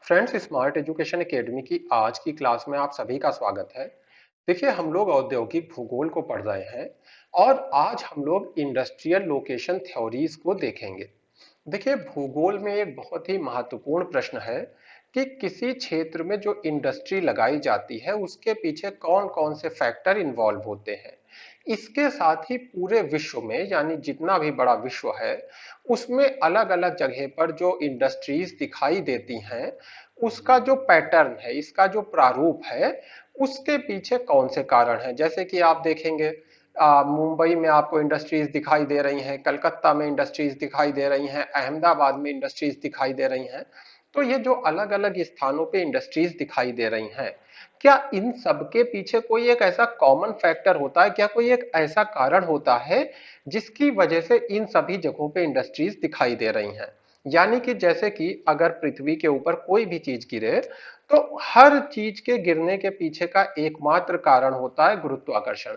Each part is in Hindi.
फ्रेंड्स, स्मार्ट एजुकेशन एकेडमी की आज की क्लास में आप सभी का स्वागत है। देखिए, हम लोग औद्योगिक भूगोल को पढ़ रहे हैं और आज हम लोग इंडस्ट्रियल लोकेशन थ्योरीज को देखेंगे। देखिए, भूगोल में एक बहुत ही महत्वपूर्ण प्रश्न है कि किसी क्षेत्र में जो इंडस्ट्री लगाई जाती है उसके पीछे कौन कौन से फैक्टर इन्वॉल्व होते हैं। इसके साथ ही पूरे विश्व में, यानी जितना भी बड़ा विश्व है, उसमें अलग अलग जगह पर जो इंडस्ट्रीज दिखाई देती हैं, उसका जो पैटर्न है, इसका जो प्रारूप है, उसके पीछे कौन से कारण हैं। जैसे कि आप देखेंगे, मुंबई में आपको इंडस्ट्रीज दिखाई दे रही हैं, कलकत्ता में इंडस्ट्रीज दिखाई दे रही हैं, अहमदाबाद में इंडस्ट्रीज दिखाई दे रही हैं। तो ये जो अलग अलग स्थानों पे इंडस्ट्रीज दिखाई दे रही हैं, क्या इन सब के पीछे कोई एक ऐसा कॉमन फैक्टर होता है? क्या कोई एक ऐसा कारण होता है जिसकी वजह से इन सभी जगहों पे इंडस्ट्रीज दिखाई दे रही हैं? यानी कि जैसे कि अगर पृथ्वी के ऊपर कोई भी चीज गिरे, तो हर चीज के गिरने के पीछे का एकमात्र कारण होता है गुरुत्वाकर्षण।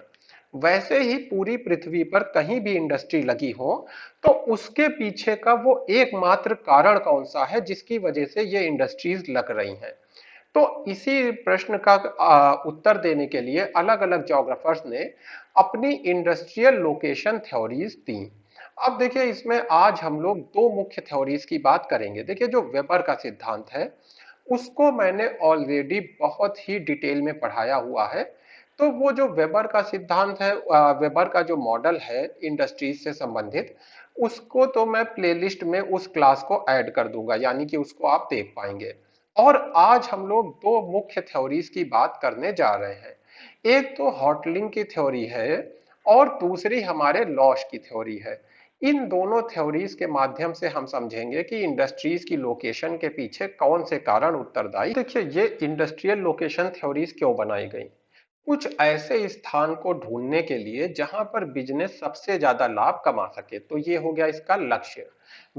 वैसे ही पूरी पृथ्वी पर कहीं भी इंडस्ट्री लगी हो, तो उसके पीछे का वो एकमात्र कारण कौन सा है जिसकी वजह से ये इंडस्ट्रीज लग रही हैं। तो इसी प्रश्न का उत्तर देने के लिए अलग अलग ज्योग्राफर्स ने अपनी इंडस्ट्रियल लोकेशन थ्योरीज दी। अब देखिए, इसमें आज हम लोग दो मुख्य थ्योरीज की बात करेंगे। देखिए, जो वेबर का सिद्धांत है उसको मैंने ऑलरेडी बहुत ही डिटेल में पढ़ाया हुआ है। तो वो जो वेबर का सिद्धांत है, वेबर का जो मॉडल है इंडस्ट्रीज से संबंधित, उसको तो मैं प्लेलिस्ट में उस क्लास को ऐड कर दूंगा, यानी कि उसको आप देख पाएंगे। और आज हम लोग दो मुख्य थ्योरीज की बात करने जा रहे हैं। एक तो हॉटलिंग की थ्योरी है और दूसरी हमारे लॉश की थ्योरी है। इन दोनों थ्योरीज के माध्यम से हम समझेंगे कि इंडस्ट्रीज की लोकेशन के पीछे कौन से कारण उत्तरदायी। देखिए, ये इंडस्ट्रियल लोकेशन थ्योरीज क्यों बनाई गई? कुछ ऐसे स्थान को ढूंढने के लिए जहां पर बिजनेस सबसे ज्यादा लाभ कमा सके, तो ये हो गया इसका लक्ष्य।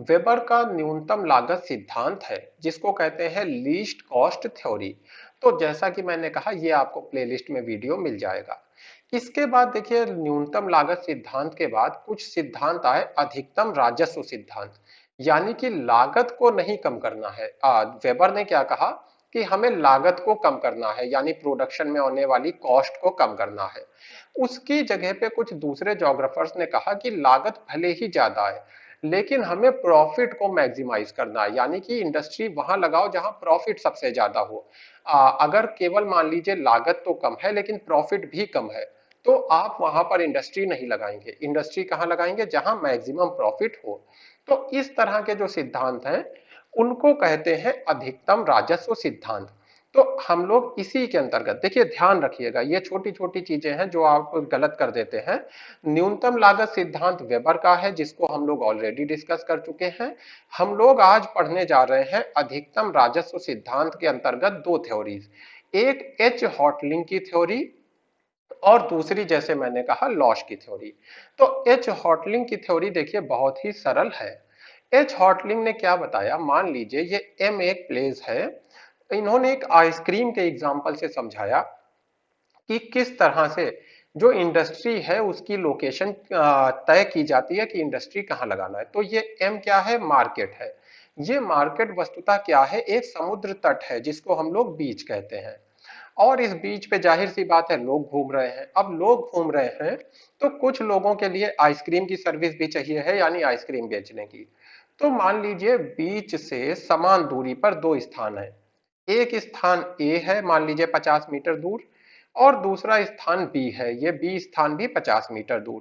वेबर का न्यूनतम लागत सिद्धांत है जिसको कहते हैं लीस्ट कॉस्ट थ्योरी। तो जैसा कि मैंने कहा, ये आपको प्लेलिस्ट में वीडियो मिल जाएगा। इसके बाद देखिए, न्यूनतम लागत सिद्धांत के बाद कुछ सिद्धांत आए अधिकतम राजस्व सिद्धांत। यानी कि लागत को नहीं कम करना है। वेबर ने क्या कहा कि हमें लागत को कम करना है, यानी प्रोडक्शन में होने वाली कॉस्ट को कम करना है। उसकी जगह पे कुछ दूसरे जोग्राफर्स ने कहा कि लागत भले ही ज्यादा है, लेकिन हमें प्रॉफिट को मैक्सिमाइज करना है, यानी कि इंडस्ट्री वहां लगाओ जहां प्रॉफिट सबसे ज्यादा हो। अगर केवल मान लीजिए लागत तो कम है लेकिन प्रॉफिट भी कम है, तो आप वहां पर इंडस्ट्री नहीं लगाएंगे। इंडस्ट्री कहां लगाएंगे? जहां मैक्सिमम प्रॉफिट हो। तो इस तरह के जो सिद्धांत हैं, उनको कहते हैं अधिकतम राजस्व सिद्धांत। तो हम लोग इसी के अंतर्गत, देखिए ध्यान रखिएगा, ये छोटी छोटी चीजें हैं जो आप गलत कर देते हैं। न्यूनतम लागत सिद्धांत वेबर का है जिसको हम लोग ऑलरेडी डिस्कस कर चुके हैं। हम लोग आज पढ़ने जा रहे हैं अधिकतम राजस्व सिद्धांत के अंतर्गत दो थ्योरीज। एक एच हॉटलिंग की थ्योरी और दूसरी, जैसे मैंने कहा, लॉश की थ्योरी। तो एच हॉटलिंग की थ्योरी देखिए बहुत ही सरल है। एच हॉटलिंग ने क्या बताया, मान लीजिए ये एम एक प्लेस है। इन्होंने एक आइसक्रीम के एग्जाम्पल से समझाया कि किस तरह से जो इंडस्ट्री है उसकी लोकेशन तय की जाती है कि इंडस्ट्री कहाँ लगाना है। तो ये एम क्या है? मार्केट है। ये मार्केट वस्तुतः क्या है? एक समुद्र तट है जिसको हम लोग बीच कहते हैं। और इस बीच पे जाहिर सी बात है लोग घूम रहे हैं। अब लोग घूम रहे हैं तो कुछ लोगों के लिए आइसक्रीम की सर्विस भी चाहिए है, यानी आइसक्रीम बेचने की। तो मान लीजिए बीच से समान दूरी पर दो स्थान है। एक स्थान ए है, मान लीजिए 50 मीटर दूर, और दूसरा स्थान बी है, ये बी स्थान भी 50 मीटर दूर।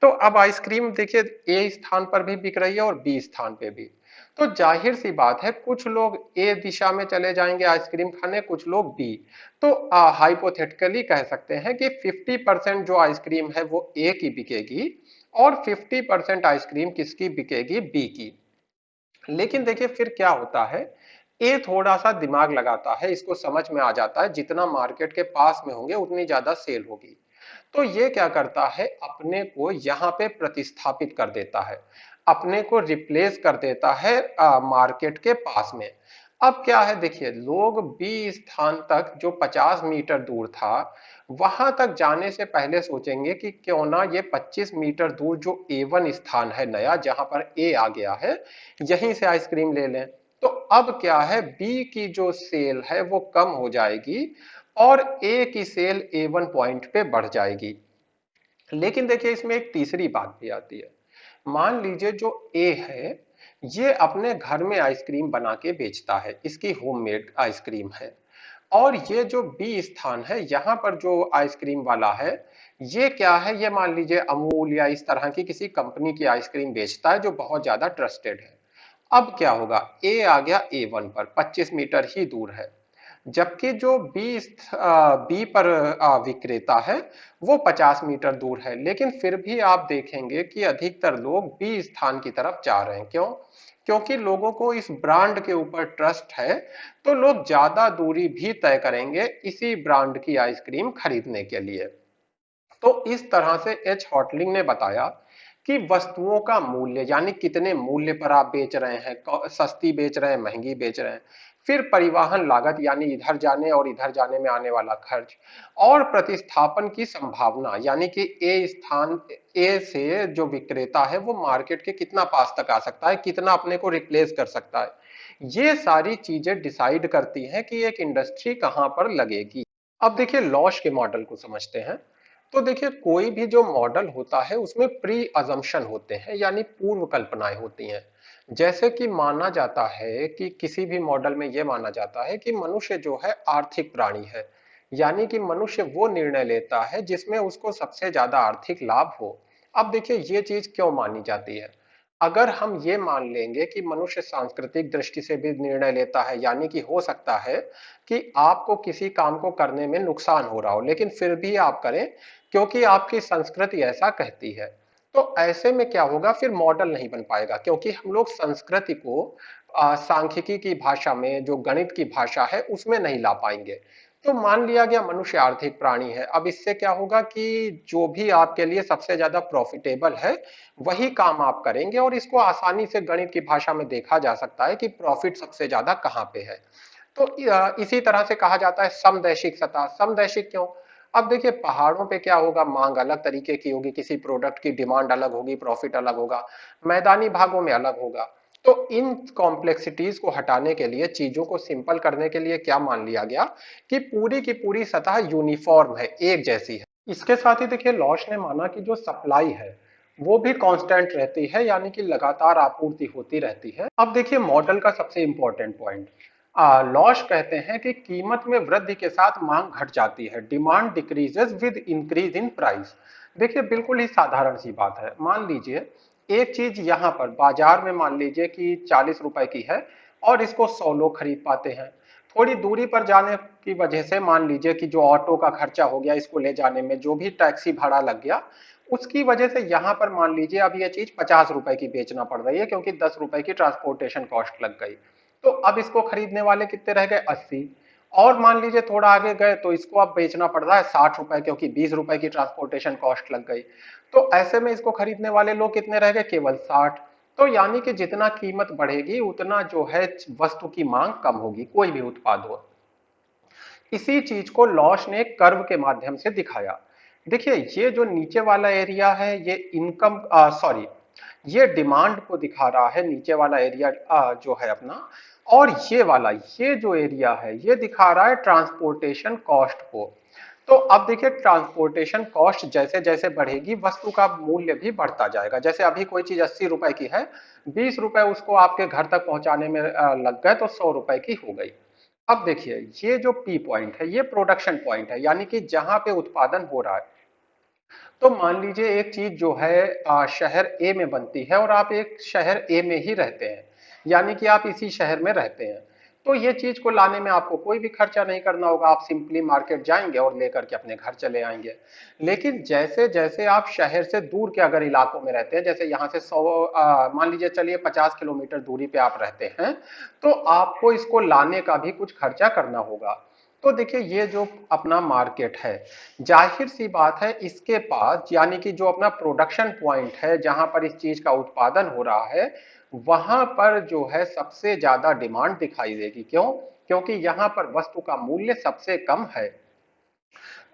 तो अब आइसक्रीम देखिए ए स्थान पर भी बिक रही है और बी स्थान पे भी। तो जाहिर सी बात है कुछ लोग ए दिशा में चले जाएंगे आइसक्रीम खाने, कुछ लोग बी। तो हाइपोथेटिकली कह सकते हैं कि 50% जो आइसक्रीम है वो ए की बिकेगी और 50% आइसक्रीम किसकी बिकेगी? बी की। लेकिन देखिए फिर क्या होता है, ये थोड़ा सा दिमाग लगाता है, इसको समझ में आ जाता है जितना मार्केट के पास में होंगे उतनी ज्यादा सेल होगी। तो ये क्या करता है, अपने को यहाँ पे प्रतिस्थापित कर देता है, अपने को रिप्लेस कर देता है मार्केट के पास में। अब क्या है, देखिए लोग बी स्थान तक जो 50 मीटर दूर था, वहां तक जाने से पहले सोचेंगे कि क्यों ना ये 25 मीटर दूर जो A1 स्थान है नया, जहां पर ए आ गया है, यहीं से आइसक्रीम ले लें। तो अब क्या है, बी की जो सेल है वो कम हो जाएगी और ए की सेल A1 पॉइंट पे बढ़ जाएगी। लेकिन देखिए इसमें एक तीसरी बात भी आती है। मान लीजिए जो ए है, ये अपने घर में आइसक्रीम बना के बेचता है, इसकी होममेड आइसक्रीम है। और ये जो बी स्थान है, यहाँ पर जो आइसक्रीम वाला है, ये क्या है, ये मान लीजिए अमूल या इस तरह की किसी कंपनी की आइसक्रीम बेचता है जो बहुत ज्यादा ट्रस्टेड है। अब क्या होगा, ए आ गया A1 पर, 25 मीटर ही दूर है। जबकि जो बी पर विक्रेता है वो 50 मीटर दूर है। लेकिन फिर भी आप देखेंगे कि अधिकतर लोग बी स्थान की तरफ जा रहे हैं। क्यों? क्योंकि लोगों को इस ब्रांड के ऊपर ट्रस्ट है, तो लोग ज्यादा दूरी भी तय करेंगे इसी ब्रांड की आइसक्रीम खरीदने के लिए। तो इस तरह से एच हॉटलिंग ने बताया कि वस्तुओं का मूल्य, यानी कितने मूल्य पर आप बेच रहे हैं, सस्ती बेच रहे हैं, महंगी बेच रहे हैं, फिर परिवहन लागत यानी इधर जाने और इधर जाने में आने वाला खर्च, और प्रतिस्थापन की संभावना यानी कि ए से जो विक्रेता है वो मार्केट के कितना पास तक आ सकता है, कितना अपने को रिप्लेस कर सकता है, ये सारी चीजें डिसाइड करती हैं कि एक इंडस्ट्री कहां पर लगेगी। अब देखिए लॉश के मॉडल को समझते हैं। तो देखिए कोई भी जो मॉडल होता है उसमें प्री अजम्पशन होते हैं, यानी पूर्व कल्पनाएं होती हैं। जैसे कि माना जाता है कि किसी भी मॉडल में यह माना जाता है कि मनुष्य जो है आर्थिक प्राणी है, यानी कि मनुष्य वो निर्णय लेता है जिसमें उसको सबसे ज्यादा आर्थिक लाभ हो। अब देखिए ये चीज क्यों मानी जाती है। अगर हम ये मान लेंगे कि मनुष्य सांस्कृतिक दृष्टि से भी निर्णय लेता है, यानी कि हो सकता है कि आपको किसी काम को करने में नुकसान हो रहा हो लेकिन फिर भी आप करें क्योंकि आपकी संस्कृति ऐसा कहती है, तो ऐसे में क्या होगा, फिर मॉडल नहीं बन पाएगा क्योंकि हम लोग संस्कृति को सांख्यिकी की भाषा में, जो गणित की भाषा है उसमें नहीं ला पाएंगे। तो मान लिया गया मनुष्य आर्थिक प्राणी है। अब इससे क्या होगा कि जो भी आपके लिए सबसे ज्यादा प्रॉफिटेबल है वही काम आप करेंगे, और इसको आसानी से गणित की भाषा में देखा जा सकता है कि प्रॉफिट सबसे ज्यादा कहाँ पे है। तो इसी तरह से कहा जाता है समदैशिक सतह। समदैशिक क्यों? अब देखिए पहाड़ों पे क्या होगा, मांग अलग तरीके की होगी, किसी प्रोडक्ट की डिमांड अलग होगी, प्रॉफिट अलग होगा, मैदानी भागों में अलग होगा। तो इन कॉम्प्लेक्सिटीज को हटाने के लिए, चीजों को सिंपल करने के लिए क्या मान लिया गया कि पूरी की पूरी सतह यूनिफॉर्म है, एक जैसी है। इसके साथ ही देखिए लॉश ने माना कि जो सप्लाई है वो भी कांस्टेंट रहती है, यानी कि लगातार आपूर्ति होती रहती है। अब देखिए मॉडल का सबसे इंपॉर्टेंट पॉइंट, लॉश कहते हैं कि कीमत में वृद्धि के साथ मांग घट जाती है, demand decreases with increase in price. देखिए बिल्कुल ही साधारण सी बात है। मान लीजिए एक चीज यहाँ पर बाजार में मान लीजिए कि 40 रुपए की है और इसको 100 लोग खरीद पाते हैं। थोड़ी दूरी पर जाने की वजह से मान लीजिए कि जो ऑटो का खर्चा हो गया, इसको ले जाने में जो भी टैक्सी भाड़ा लग गया, उसकी वजह से यहाँ पर मान लीजिए अब ये चीज 50 रुपए की बेचना पड़ रही है क्योंकि 10 रुपए की ट्रांसपोर्टेशन कॉस्ट लग गई। तो अब इसको खरीदने वाले कितने रह गए, 80। और मान लीजिए थोड़ा आगे गए तो इसको अब बेचना पड़ रहा है 60 रुपए क्योंकि 20 रुपए की ट्रांसपोर्टेशन कॉस्ट लग गई। तो ऐसे में इसको खरीदने वाले लोग कितने रह गए, केवल 60। तो यानी कि जितना कीमत बढ़ेगी उतना जो है वस्तु की मांग कम होगी, कोई भी उत्पाद हो। इसी चीज को लॉश ने कर्व के माध्यम से दिखाया। देखिए ये जो नीचे वाला एरिया है ये इनकम, सॉरी, ये डिमांड को दिखा रहा है, नीचे वाला एरिया जो है अपना, और ये वाला, ये जो एरिया है ये दिखा रहा है ट्रांसपोर्टेशन कॉस्ट को। तो अब देखिए ट्रांसपोर्टेशन कॉस्ट जैसे जैसे बढ़ेगी वस्तु का मूल्य भी बढ़ता जाएगा। जैसे अभी कोई चीज 80 रुपए की है, 20 रुपए उसको आपके घर तक पहुंचाने में लग गए तो 100 रुपए की हो गई। अब देखिए ये जो पी पॉइंट है ये प्रोडक्शन पॉइंट है, यानी कि जहां पे उत्पादन हो रहा है। तो मान लीजिए एक चीज जो है शहर ए में बनती है और आप एक शहर ए में ही रहते हैं, यानी कि आप इसी शहर में रहते हैं। तो ये चीज को लाने में आपको कोई भी खर्चा नहीं करना होगा, आप सिंपली मार्केट जाएंगे और लेकर के अपने घर चले आएंगे। लेकिन जैसे जैसे आप शहर से दूर के अगर इलाकों में रहते हैं, जैसे यहाँ से 100, मान लीजिए चलिए 50 किलोमीटर दूरी पे आप रहते हैं, तो आपको इसको लाने का भी कुछ खर्चा करना होगा। तो देखिए ये जो अपना मार्केट है, जाहिर सी बात है इसके पास, यानी कि जो अपना प्रोडक्शन पॉइंट है जहां पर इस चीज का उत्पादन हो रहा है, वहां पर जो है सबसे ज्यादा डिमांड दिखाई देगी। क्यों? क्योंकि यहां पर वस्तु का मूल्य सबसे कम है।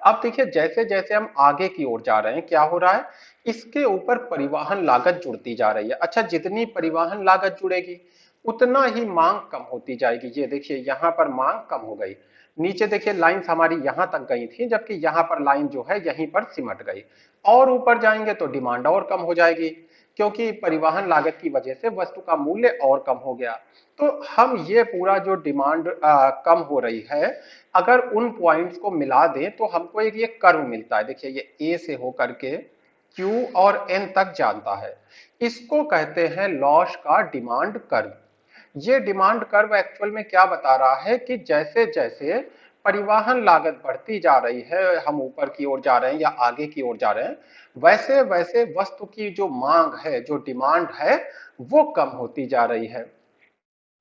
अब देखिए जैसे जैसे हम आगे की ओर जा रहे हैं क्या हो रहा है, इसके ऊपर परिवहन लागत जुड़ती जा रही है। अच्छा जितनी परिवहन लागत जुड़ेगी उतना ही मांग कम होती जाएगी। ये देखिए यहाँ पर मांग कम हो गई, नीचे देखिए लाइंस हमारी यहां तक गई थी, जबकि यहाँ पर लाइन जो है यहीं पर सिमट गई। और ऊपर जाएंगे तो डिमांड और कम हो जाएगी, क्योंकि परिवहन लागत की वजह से वस्तु का मूल्य और कम हो गया। तो हम ये पूरा जो डिमांड कम हो रही है, अगर उन पॉइंट्स को मिला दें तो हमको एक ये कर्व मिलता है। देखिए ये ए से होकर के क्यू और एन तक जाता है, इसको कहते हैं लॉस का डिमांड कर्व। ये डिमांड कर्व एक्चुअल में क्या बता रहा है कि जैसे जैसे परिवहन लागत बढ़ती जा रही है, हम ऊपर की ओर जा रहे हैं या आगे की ओर जा रहे हैं, वैसे वैसे वस्तु की जो मांग है, जो डिमांड है, वो कम होती जा रही है।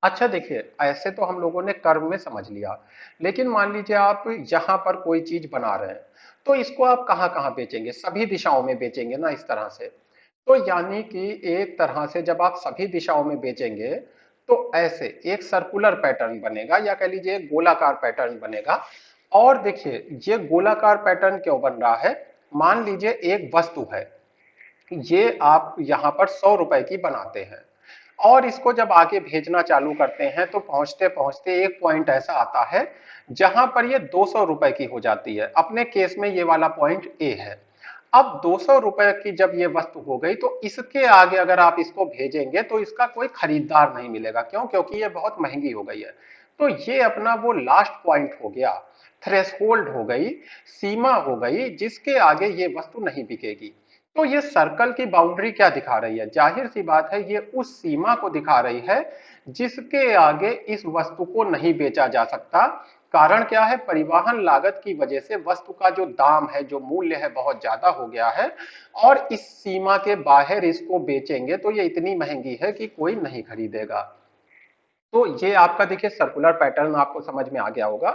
अच्छा देखिए, ऐसे तो हम लोगों ने कर्व में समझ लिया, लेकिन मान लीजिए आप यहाँ पर कोई चीज बना रहे हैं, तो इसको आप कहाँ कहाँ बेचेंगे? सभी दिशाओं में बेचेंगे ना, इस तरह से। तो यानी कि एक तरह से जब आप सभी दिशाओं में बेचेंगे, तो ऐसे एक सर्कुलर पैटर्न बनेगा, या कह लीजिए एक गोलाकार पैटर्न बनेगा। और देखिए ये गोलाकार पैटर्न क्यों बन रहा है? मान लीजिए एक वस्तु है, ये आप यहाँ पर 100 रुपए की बनाते हैं, और इसको जब आगे भेजना चालू करते हैं तो पहुंचते पहुंचते एक पॉइंट ऐसा आता है जहां पर ये 200 रुपए की हो जाती है। अपने केस में ये वाला पॉइंट ए है। अब 200 रुपए की जब ये वस्तु हो गई, तो इसके आगे अगर आप इसको भेजेंगे तो इसका कोई खरीदार नहीं मिलेगा। क्यों? क्योंकि ये बहुत महंगी हो गई है। तो ये अपना वो लास्ट पॉइंट हो गया, थ्रेशोल्ड हो गई, सीमा हो गई, जिसके आगे ये वस्तु नहीं बिकेगी। तो ये सर्कल की बाउंड्री क्या दिखा रही है? जाहिर सी बात है, ये उस सीमा को दिखा रही है जिसके आगे इस वस्तु को नहीं बेचा जा सकता। कारण क्या है? परिवहन लागत की वजह से वस्तु का जो दाम है, जो मूल्य है, बहुत ज्यादा हो गया है, और इस सीमा के बाहर इसको बेचेंगे तो ये इतनी महंगी है कि कोई नहीं खरीदेगा। तो ये आपका देखिए सर्कुलर पैटर्न आपको समझ में आ गया होगा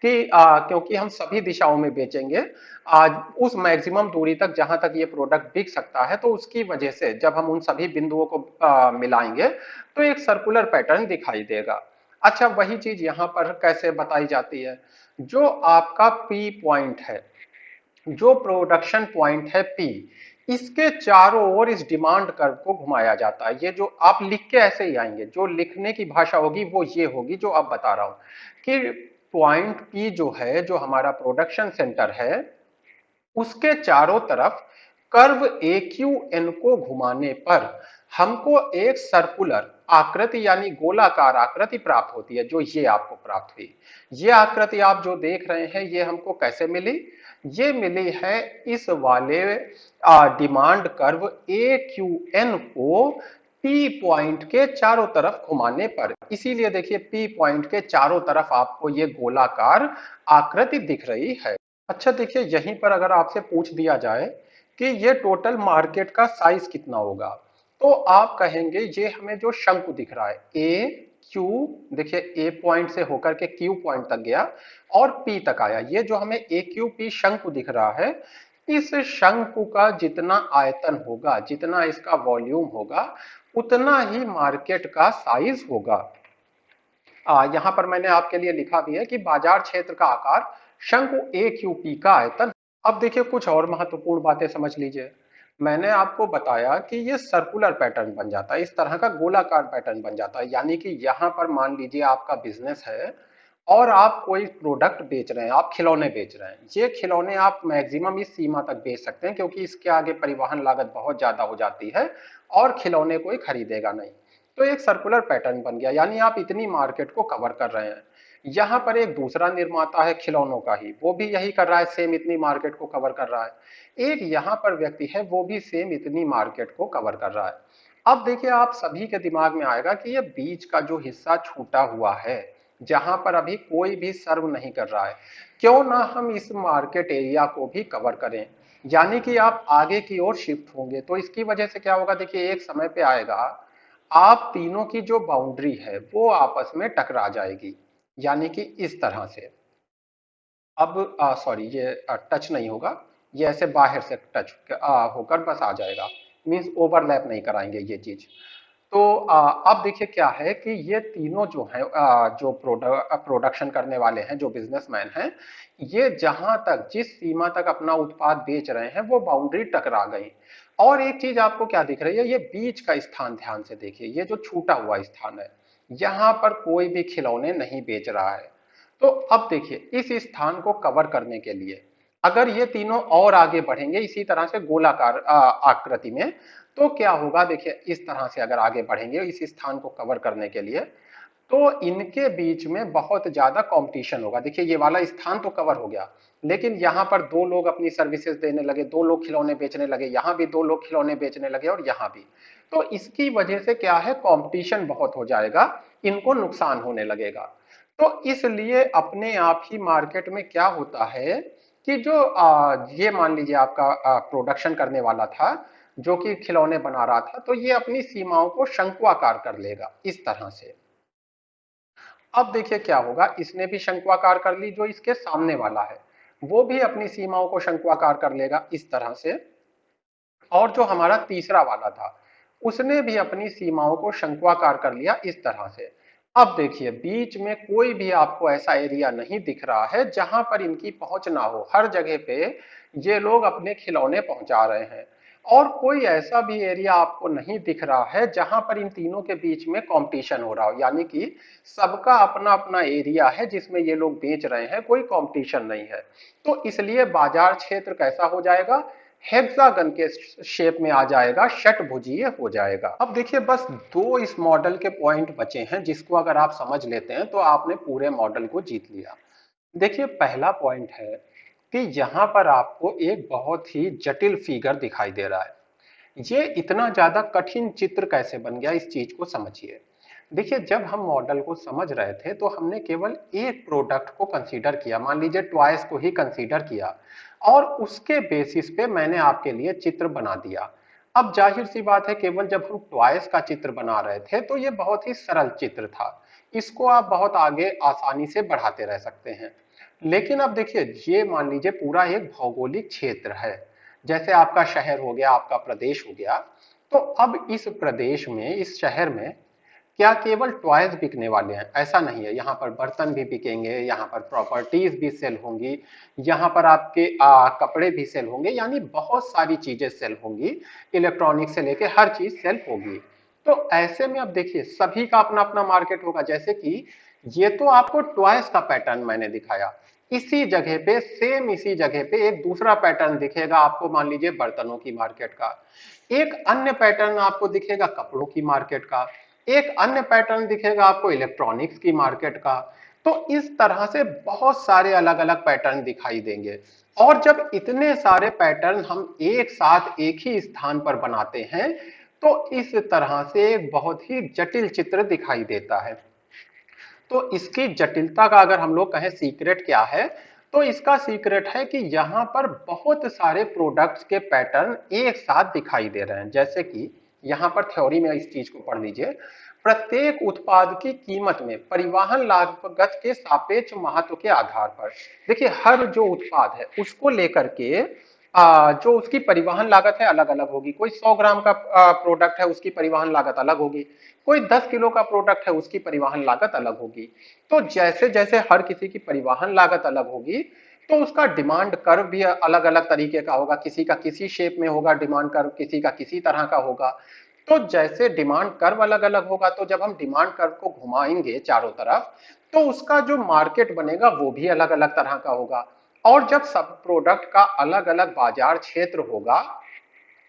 कि क्योंकि हम सभी दिशाओं में बेचेंगे आज उस मैक्सिमम दूरी तक जहां तक ये प्रोडक्ट बिक सकता है, तो उसकी वजह से जब हम उन सभी बिंदुओं को मिलाएंगे तो एक सर्कुलर पैटर्न दिखाई देगा। अच्छा, वही चीज यहां पर कैसे बताई जाती है? जो आपका पी पॉइंट है, जो प्रोडक्शन पॉइंट है पी, इसके चारों ओर इस डिमांड कर्व को घुमाया जाता है। ये जो आप लिख के ऐसे ही आएंगे, जो लिखने की भाषा होगी वो ये होगी जो अब बता रहा हूं कि पॉइंट पी जो है, जो हमारा प्रोडक्शन सेंटर है, उसके चारों तरफ कर्व ए क्यू एन को घुमाने पर हमको एक सर्कुलर आकृति यानी गोलाकार आकृति प्राप्त होती है, जो ये आपको प्राप्त हुई। ये आकृति आप जो देख रहे हैं, ये हमको कैसे मिली? ये मिली है इस वाले डिमांड कर्व ए क्यू एन को पी पॉइंट के चारों तरफ घुमाने पर। इसीलिए देखिए पी पॉइंट के चारों तरफ आपको ये गोलाकार आकृति दिख रही है। अच्छा देखिए, यहीं पर अगर आपसे पूछ दिया जाए कि ये टोटल मार्केट का साइज कितना होगा, तो आप कहेंगे ये हमें जो शंकु दिख रहा है ए क्यू, देखिए ए पॉइंट से होकर के क्यू पॉइंट तक गया और पी तक आया, ये जो हमें ए क्यू पी शंकु दिख रहा है, इस शंकु का जितना आयतन होगा, जितना इसका वॉल्यूम होगा, उतना ही मार्केट का साइज होगा। यहाँ पर मैंने आपके लिए लिखा भी है कि बाजार क्षेत्र का आकार शंकु ए क्यू पी का आयतन। अब देखिए कुछ और महत्वपूर्ण बातें समझ लीजिए। मैंने आपको बताया कि ये सर्कुलर पैटर्न बन जाता है, इस तरह का गोलाकार पैटर्न बन जाता है। यानी कि यहाँ पर मान लीजिए आपका बिजनेस है और आप कोई प्रोडक्ट बेच रहे हैं, आप खिलौने बेच रहे हैं। ये खिलौने आप मैक्सिमम इस सीमा तक बेच सकते हैं, क्योंकि इसके आगे परिवहन लागत बहुत ज्यादा हो जाती है और खिलौने कोई खरीदेगा नहीं। तो एक सर्कुलर पैटर्न बन गया, यानी आप इतनी मार्केट को कवर कर रहे हैं। यहाँ पर एक दूसरा निर्माता है खिलौनों का ही, वो भी यही कर रहा है, सेम इतनी मार्केट को कवर कर रहा है। एक यहाँ पर व्यक्ति है, वो भी सेम इतनी मार्केट को कवर कर रहा है। अब देखिए आप सभी के दिमाग में आएगा कि ये बीच का जो हिस्सा छूटा हुआ है, जहां पर अभी कोई भी सर्व नहीं कर रहा है, क्यों ना हम इस मार्केट एरिया को भी कवर करें। यानी कि आप आगे की ओर शिफ्ट होंगे, तो इसकी वजह से क्या होगा? देखिए एक समय पे आएगा, आप तीनों की जो बाउंड्री है वो आपस में टकरा जाएगी, यानी कि इस तरह से। अब सॉरी, ये टच नहीं होगा, ये ऐसे बाहर से टच होकर बस आ जाएगा, मींस ओवरलैप नहीं कराएंगे ये चीज। तो अब देखिए क्या है कि ये तीनों जो हैं, जो प्रोडक्शन करने वाले हैं, जो बिजनेसमैन हैं, ये जहां तक जिस सीमा तक अपना उत्पाद बेच रहे हैं वो बाउंड्री टकरा गई। और एक चीज आपको क्या दिख रही है? ये बीच का स्थान ध्यान से देखिए, ये जो छूटा हुआ स्थान है, यहाँ पर कोई भी खिलौने नहीं बेच रहा है। तो अब देखिए इस स्थान को कवर करने के लिए अगर ये तीनों और आगे बढ़ेंगे इसी तरह से गोलाकार आकृति में, तो क्या होगा देखिए, इस तरह से अगर आगे बढ़ेंगे इस स्थान को कवर करने के लिए, तो इनके बीच में बहुत ज्यादा कंपटीशन होगा। देखिए ये वाला स्थान तो कवर हो गया, लेकिन यहाँ पर दो लोग अपनी सर्विसेज देने लगे, दो लोग खिलौने बेचने लगे, यहाँ भी दो लोग खिलौने बेचने लगे और यहाँ भी। तो इसकी वजह से क्या है, कंपटीशन बहुत हो जाएगा, इनको नुकसान होने लगेगा। तो इसलिए अपने आप ही मार्केट में क्या होता है कि जो ये मान लीजिए आपका प्रोडक्शन करने वाला था, जो कि खिलौने बना रहा था, तो ये अपनी सीमाओं को शंक्वाकार कर लेगा इस तरह से। अब देखिए क्या होगा, इसने भी शंक्वाकार कर ली, जो इसके सामने वाला है वो भी अपनी सीमाओं को शंक्वाकार कर लेगा इस तरह से। और जो हमारा तीसरा वाला था उसने भी अपनी सीमाओं को शंक्वाकार कर लिया इस तरह से। अब देखिए बीच में कोई भी आपको ऐसा एरिया नहीं दिख रहा है जहां पर इनकी पहुंच ना हो, हर जगह पे ये लोग अपने खिलौने पहुंचा रहे हैं। और कोई ऐसा भी एरिया आपको नहीं दिख रहा है जहां पर इन तीनों के बीच में कंपटीशन हो रहा हो, यानी कि सबका अपना अपना एरिया है जिसमें ये लोग बेच रहे हैं, कोई कंपटीशन नहीं है। तो इसलिए बाजार क्षेत्र कैसा हो जाएगा, हेक्सागन के शेप में आ जाएगा, षटभुजीय हो जाएगा। अब देखिए बस दो इस मॉडल के पॉइंट बचे हैं जिसको अगर आप समझ लेते हैं तो आपने पूरे मॉडल को जीत लिया। देखिए पहला पॉइंट है कि यहां पर आपको एक बहुत ही जटिल फिगर दिखाई दे रहा है। ये इतना ज्यादा कठिन चित्र कैसे बन गया, इस चीज को समझिए। देखिए जब हम मॉडल को समझ रहे थे तो हमने केवल एक प्रोडक्ट को कंसीडर किया, मान लीजिए टॉयज को ही कंसीडर किया, और उसके बेसिस पे मैंने आपके लिए चित्र बना दिया। अब जाहिर सी बात है, केवल जब हम टॉयज का चित्र बना रहे थे तो ये बहुत ही सरल चित्र था, इसको आप बहुत आगे आसानी से बढ़ाते रह सकते हैं। लेकिन अब देखिए ये मान लीजिए पूरा एक भौगोलिक क्षेत्र है, जैसे आपका शहर हो गया, आपका प्रदेश हो गया। तो अब इस प्रदेश में, इस शहर में क्या केवल टॉयज बिकने वाले हैं, ऐसा नहीं है। यहाँ पर बर्तन भी बिकेंगे, यहाँ पर प्रॉपर्टीज भी सेल होंगी, यहाँ पर आपके कपड़े भी सेल होंगे, यानी बहुत सारी चीजें सेल होंगी, इलेक्ट्रॉनिक से लेके हर चीज सेल होगी। तो ऐसे में अब देखिए सभी का अपना अपना मार्केट होगा। जैसे कि ये तो आपको टॉयज का पैटर्न मैंने दिखाया, इसी जगह पे, सेम इसी जगह पे एक दूसरा पैटर्न दिखेगा आपको, मान लीजिए बर्तनों की मार्केट का। एक अन्य पैटर्न आपको दिखेगा कपड़ों की मार्केट का, एक अन्य पैटर्न दिखेगा आपको इलेक्ट्रॉनिक्स की मार्केट का। तो इस तरह से बहुत सारे अलग अलग पैटर्न दिखाई देंगे। और जब इतने सारे पैटर्न हम एक साथ एक ही स्थान पर बनाते हैं तो इस तरह से एक बहुत ही जटिल चित्र दिखाई देता है। तो इसकी जटिलता का अगर हम लोग कहें सीक्रेट क्या है, तो इसका सीक्रेट है कि यहाँ पर बहुत सारे प्रोडक्ट्स के पैटर्न एक साथ दिखाई दे रहे हैं। जैसे कि यहाँ पर थ्योरी में इस चीज को पढ़ लीजिए, प्रत्येक उत्पाद की कीमत में परिवहन लागत के सापेक्ष महत्व के आधार पर, देखिए हर जो उत्पाद है उसको लेकर के जो उसकी परिवहन लागत है अलग अलग होगी। कोई 100 ग्राम का प्रोडक्ट है उसकी परिवहन लागत अलग होगी, कोई 10 किलो का प्रोडक्ट है उसकी परिवहन लागत अलग होगी। तो जैसे जैसे हर किसी की परिवहन लागत अलग होगी तो उसका डिमांड कर्व भी अलग अलग तरीके का होगा, किसी का किसी शेप में होगा डिमांड कर्व, किसी का किसी तरह का होगा। तो जैसे डिमांड कर्व अलग अलग होगा, तो जब हम डिमांड कर्व को घुमाएंगे चारों तरफ तो उसका जो मार्केट बनेगा वो भी अलग अलग तरह का होगा। और जब सब प्रोडक्ट का अलग अलग बाजार क्षेत्र होगा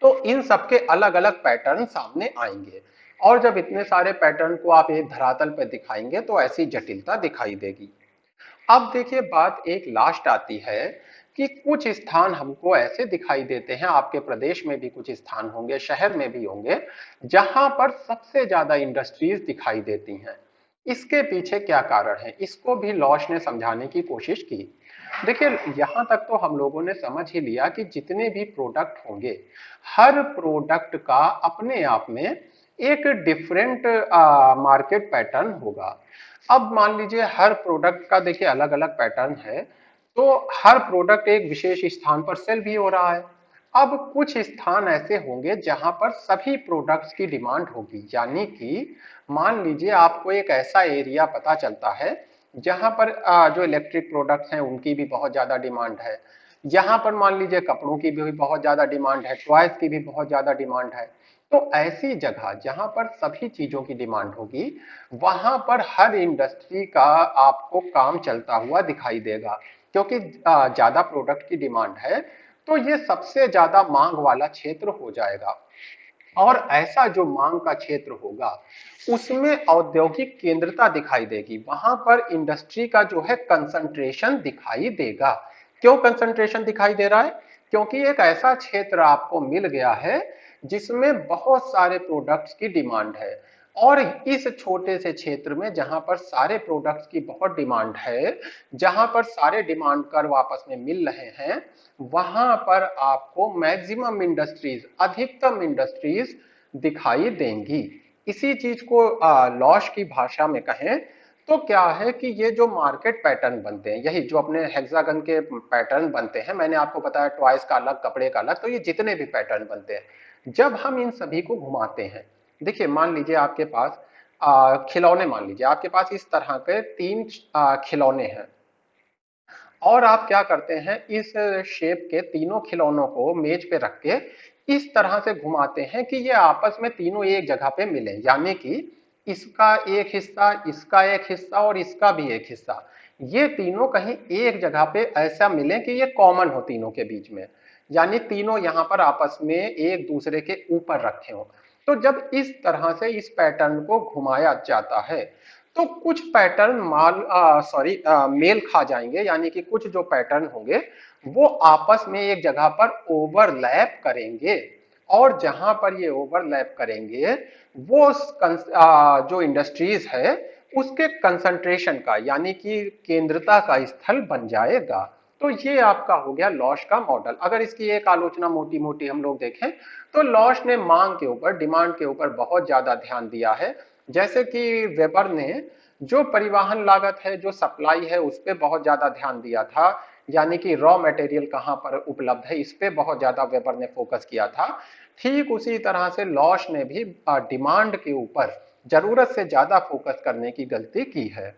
तो इन सबके अलग अलग पैटर्न सामने आएंगे। और जब इतने सारे पैटर्न को आप एक धरातल पर दिखाएंगे तो ऐसी जटिलता दिखाई देगी। अब देखिए बात एक लास्ट आती है कि कुछ स्थान हमको ऐसे दिखाई देते हैं, आपके प्रदेश में भी कुछ स्थान होंगे, शहर में भी होंगे, जहां पर सबसे ज्यादा इंडस्ट्रीज दिखाई देती हैं। इसके पीछे क्या कारण है, इसको भी लॉश ने समझाने की कोशिश की। देखिए यहां तक तो हम लोगों ने समझ ही लिया कि जितने भी प्रोडक्ट होंगे, हर प्रोडक्ट का अपने आप में एक डिफरेंट मार्केट पैटर्न होगा। अब मान लीजिए हर प्रोडक्ट का देखिए अलग अलग पैटर्न है, तो हर प्रोडक्ट एक विशेष स्थान पर सेल भी हो रहा है। अब कुछ स्थान ऐसे होंगे जहां पर सभी प्रोडक्ट्स की डिमांड होगी, यानी कि मान लीजिए आपको एक ऐसा एरिया पता चलता है जहां पर जो इलेक्ट्रिक प्रोडक्ट्स हैं उनकी भी बहुत ज्यादा डिमांड है, यहाँ पर मान लीजिए कपड़ों की भी बहुत ज्यादा डिमांड है, टॉयज की भी बहुत ज्यादा डिमांड है। तो ऐसी जगह जहां पर सभी चीजों की डिमांड होगी, वहां पर हर इंडस्ट्री का आपको काम चलता हुआ दिखाई देगा, क्योंकि ज्यादा प्रोडक्ट की डिमांड है, तो ये सबसे ज्यादा मांग वाला क्षेत्र हो जाएगा। और ऐसा जो मांग का क्षेत्र होगा, उसमें औद्योगिक केंद्रता दिखाई देगी, वहां पर इंडस्ट्री का जो है कंसंट्रेशन दिखाई देगा। क्यों कंसंट्रेशन दिखाई दे रहा है? क्योंकि एक ऐसा क्षेत्र आपको मिल गया है जिसमें बहुत सारे प्रोडक्ट्स की डिमांड है। और इस छोटे से क्षेत्र में जहां पर सारे प्रोडक्ट्स की बहुत डिमांड है, जहां पर सारे डिमांड कर्व आपस में मिल रहे हैं, वहां पर आपको मैक्सिमम इंडस्ट्रीज, अधिकतम इंडस्ट्रीज दिखाई देंगी। इसी चीज को लॉश की भाषा में कहें तो क्या है कि ये जो मार्केट पैटर्न बनते हैं, यही जो अपने हेक्सागन के पैटर्न बनते हैं, मैंने आपको बताया टॉयज का अलग, कपड़े का अलग, तो ये जितने भी पैटर्न बनते हैं, जब हम इन सभी को घुमाते हैं, देखिए मान लीजिए आपके पास खिलौने, मान लीजिए आपके पास इस तरह के तीन खिलौने हैं, और आप क्या करते हैं, इस शेप के तीनों खिलौनों को मेज पे रख के इस तरह से घुमाते हैं कि ये आपस में तीनों एक जगह पे मिले, यानी कि इसका एक हिस्सा, इसका एक हिस्सा और इसका भी एक हिस्सा, ये तीनों कहीं एक जगह पे ऐसा मिले कि ये कॉमन हो तीनों के बीच में, यानी तीनों यहां पर आपस में एक दूसरे के ऊपर रखे हो। तो जब इस तरह से इस पैटर्न को घुमाया जाता है, तो कुछ पैटर्न मेल खा जाएंगे, यानी कि कुछ जो पैटर्न होंगे वो आपस में एक जगह पर ओवरलैप करेंगे, और जहां पर ये ओवरलैप करेंगे वो जो इंडस्ट्रीज है उसके कंसंट्रेशन का, यानी कि केंद्रता का स्थल बन जाएगा। तो ये आपका हो गया लॉश का मॉडल। अगर इसकी एक आलोचना मोटी मोटी हम लोग देखें, तो लॉश ने मांग के ऊपर, डिमांड के ऊपर बहुत ज्यादा ध्यान दिया है। जैसे कि वेबर ने जो परिवहन लागत है, जो सप्लाई है, उस पर बहुत ज्यादा ध्यान दिया था, यानी कि रॉ मटेरियल कहां पर उपलब्ध है, इस पे बहुत ज्यादा वेबर ने फोकस किया था। ठीक उसी तरह से लॉश ने भी डिमांड के ऊपर जरूरत से ज्यादा फोकस करने की गलती की है।